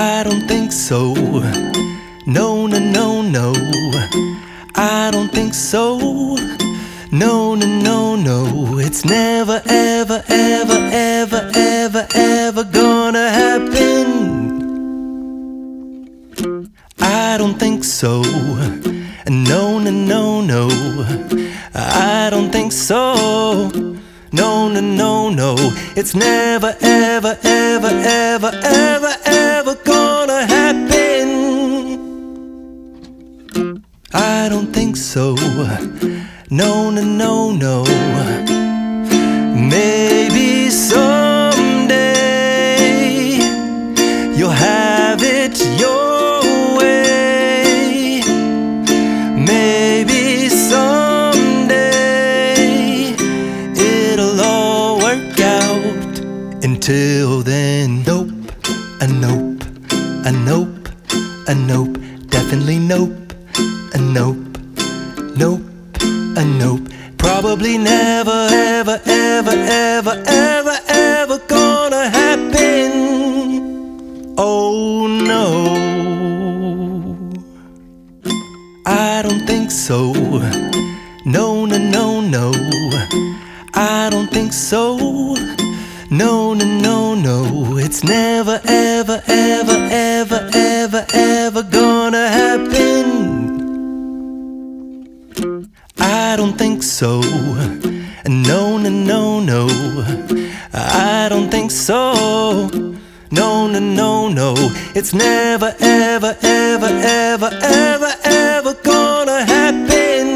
I don't think so. No, no, no, no. I don't think so. No, no, no, no. It's never, ever, ever, ever, ever, ever gonna happen. I don't think so. No, no, no, no. I don't think so. No, no, no, no. It's never, ever, ever, ever, ever, ever gonna happen. I don't think so. No, no, no, no. Maybe someday you'll have it your way. Maybe someday it'll all work out. Until then, nope, a nope, a nope, a nope, definitely nope, a nope, nope, a nope. Probably never, ever, ever, ever, ever, ever gonna happen. Oh no, I don't think so. No, no, no, no. I don't think so. No, no, no, no. It's never, ever, ever, ever, ever, ever gonna happen. I don't think so. No, no, no, no. I don't think so. No, no, no, no. It's never, ever, ever, ever, ever, ever gonna happen.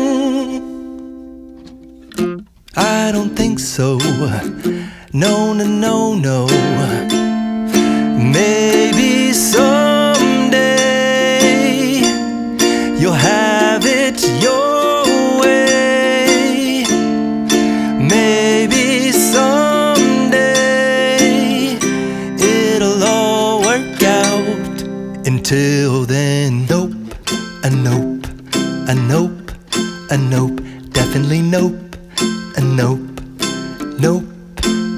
I don't think so. No, no, no, no. Maybe someday you'll have it your way. Maybe someday it'll all work out. Until then, nope, a nope, a nope, a nope, definitely nope, a nope, nope,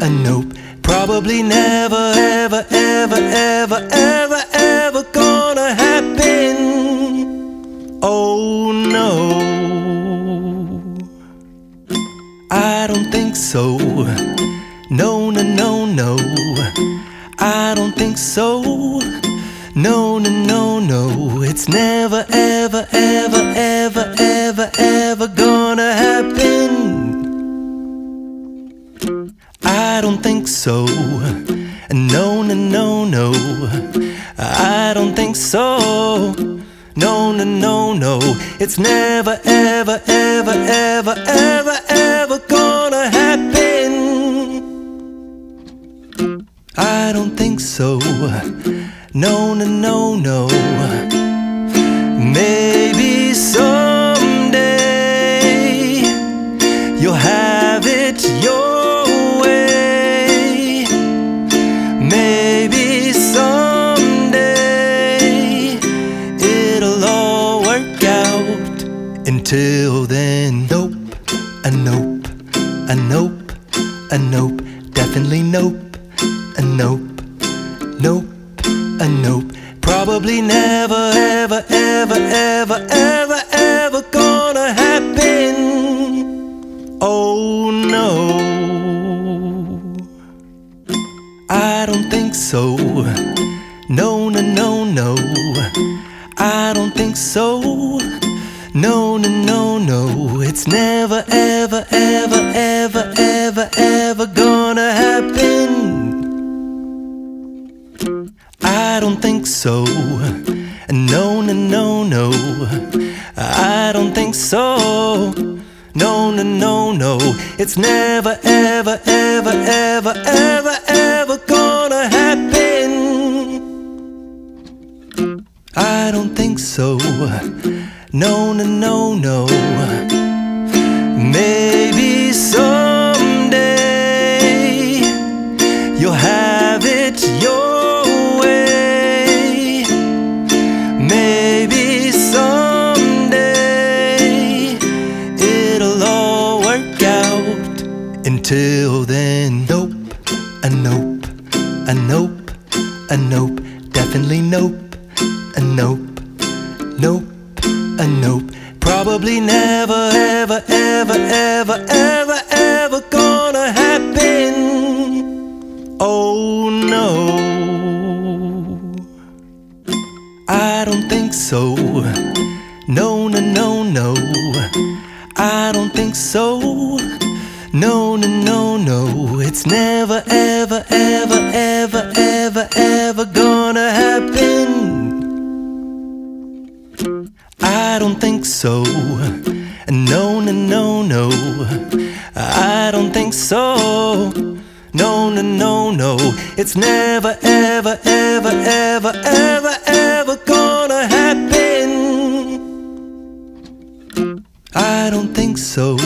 a nope. Probably never, ever, ever, ever, ever, ever gonna happen. Oh no, I don't think so. No, no, no, no. I don't think so. No, no, no, no. It's never, ever, ever, ever, ever, ever gonna happen. I don't think so. No, no, no, no. I don't think so. No, no, no, no. It's never, ever, ever, ever, ever, ever gonna happen. I don't think so. No, no, no, no. Maybe someday you'll have it your way. Maybe someday it'll all work out. Until then, nope, a nope, a nope, a nope, definitely nope, a nope, nope, a nope. Probably never, ever, ever, ever, ever, ever gonna happen. Oh no, I don't think so. No, no, no, no. I don't think so. No, no, no, no. It's never, ever, ever, ever, ever, ever gonna happen. I don't think so. No, no, no, no. I don't think so. No, no, no, no. It's never, ever, ever, ever, ever, ever gonna happen. I don't think so. No, no, no, no. Maybe someday you'll have it your way. Maybe someday it'll all work out. Until then, nope, a nope, a nope, a nope. definitely nope, a nope, nope, a nope. Probably never, ever, ever, ever, ever, ever gonna happen. Oh no, I don't think so. No, no, no, no, I don't think so. No, no, no, no, it's never, ever, ever, ever, ever, ever gonna happen. I don't think so. No, no, no, no, I don't think so. No, no, no, no, it's never, ever, ever, ever, ever, ever gonna happen. I don't think so.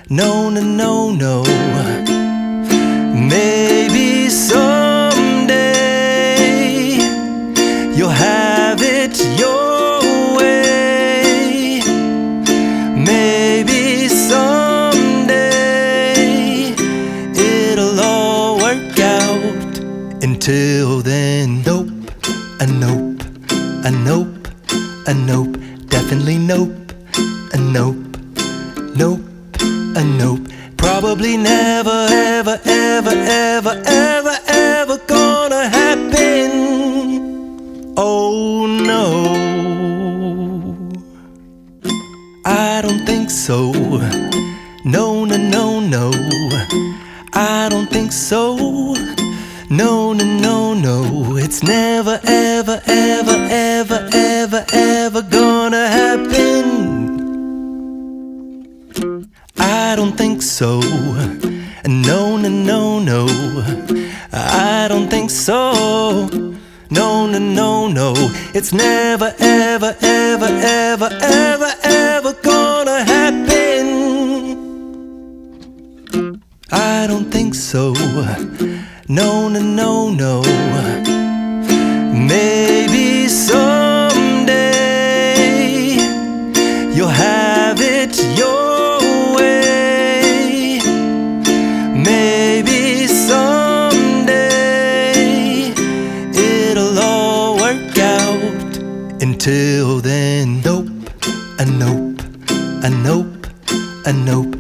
No, no, no, no. Maybe someday you'll have it your way. Maybe someday it'll all work out. Until then, nope, a nope, a nope, a nope, definitely nope, a nope, nope, a nope. Probably never, ever, ever, ever, ever, ever gonna happen. Oh no, I don't think so. No, no, no, no, I don't think so. No, no, no, no, it's never, ever, ever, ever, ever, ever gonna happen. I don't think so. No, no, no, no, I don't think so. No, no, no, no, it's never, ever, ever, ever, ever, ever gonna happen. I don't think so. No, no, no, no. Maybe someday you'll have it your way. Maybe someday it'll all work out. Until then, nope, a nope, a nope, a nope,